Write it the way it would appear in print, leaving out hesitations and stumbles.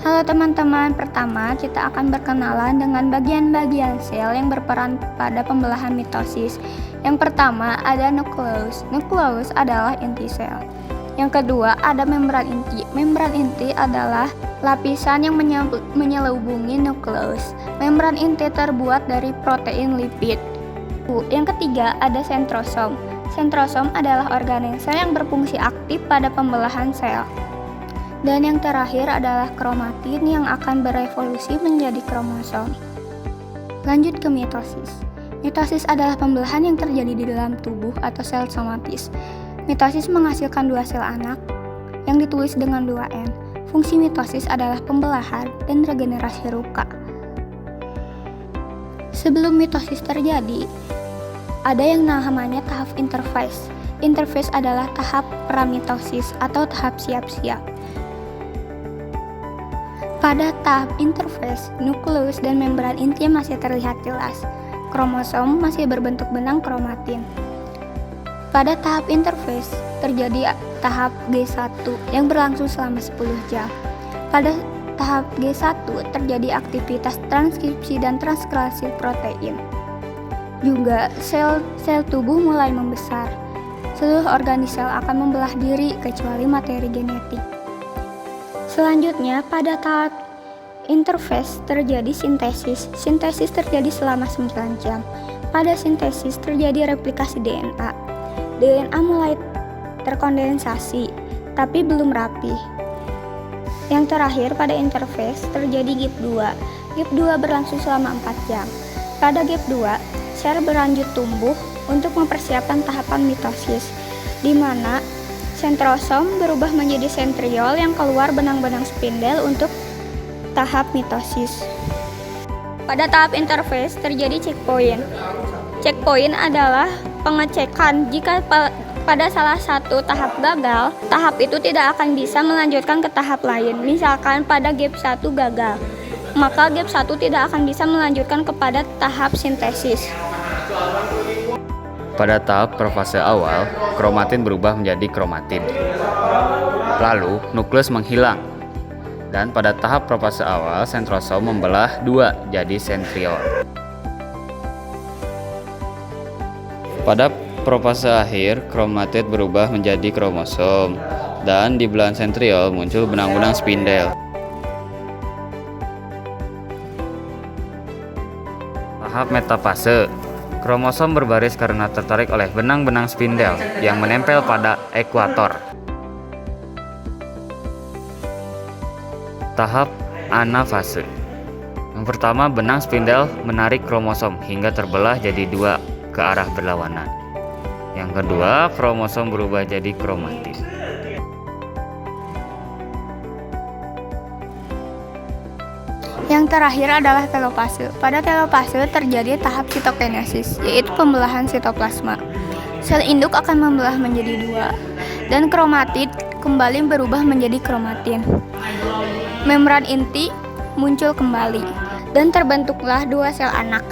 Halo teman-teman, pertama kita akan berkenalan dengan bagian-bagian sel yang berperan pada pembelahan mitosis. Yang pertama ada nukleus. Nukleus adalah inti sel. Yang kedua ada membran inti. Membran inti adalah lapisan yang menyelubungi nukleus. Membran inti terbuat dari protein lipid. Yang ketiga ada sentrosom. Sentrosom adalah organel sel yang berfungsi aktif pada pembelahan sel. Dan yang terakhir adalah kromatin yang akan berevolusi menjadi kromosom. Lanjut ke mitosis. Mitosis adalah pembelahan yang terjadi di dalam tubuh atau sel somatis. Mitosis menghasilkan dua sel anak yang ditulis dengan 2N. Fungsi mitosis adalah pembelahan dan regenerasi ruka. Sebelum mitosis terjadi, ada yang namanya tahap interfase. Interfase adalah tahap pramitosis atau tahap siap-siap. Pada tahap interfase, nukleus dan membran inti masih terlihat jelas. Kromosom masih berbentuk benang kromatin. Pada tahap interfase, terjadi tahap G1 yang berlangsung selama 10 jam. Pada tahap G1 terjadi aktivitas transkripsi dan transkripsi protein. Juga sel tubuh mulai membesar. Seluruh organ di sel akan membelah diri kecuali materi genetik. Selanjutnya, pada tahap interfase terjadi sintesis. Sintesis terjadi selama 9 jam. Pada sintesis terjadi replikasi DNA. DNA mulai terkondensasi, tapi belum rapi. Yang terakhir, pada interfase terjadi GIP2. GIP2 berlangsung selama 4 jam. Pada GIP2, sel berlanjut tumbuh untuk mempersiapkan tahapan mitosis, di mana sentrosom berubah menjadi sentriol yang keluar benang-benang spindel untuk tahap mitosis. Pada tahap interfase terjadi checkpoint. Checkpoint adalah pengecekan jika pada salah satu tahap gagal, tahap itu tidak akan bisa melanjutkan ke tahap lain. Misalkan pada gap 1 gagal, maka gap 1 tidak akan bisa melanjutkan kepada tahap sintesis. Pada tahap profase awal, kromatin berubah menjadi kromatin. Lalu, nukleus menghilang. Dan pada tahap profase awal, sentrosom membelah 2 jadi sentriol. Pada profase akhir, kromatid berubah menjadi kromosom. Dan di belahan sentriol muncul benang-benang spindel. Tahap metafase. Kromosom berbaris karena tertarik oleh benang-benang spindel yang menempel pada ekuator. Tahap anafase. Yang pertama, benang spindel menarik kromosom hingga terbelah jadi 2 ke arah berlawanan. Yang kedua, kromosom berubah jadi kromatin. Yang terakhir adalah telopase. Pada telopase terjadi tahap sitokinesis, yaitu pembelahan sitoplasma. Sel induk akan membelah menjadi 2, dan kromatid kembali berubah menjadi kromatin. Membran inti muncul kembali, dan terbentuklah 2 sel anak.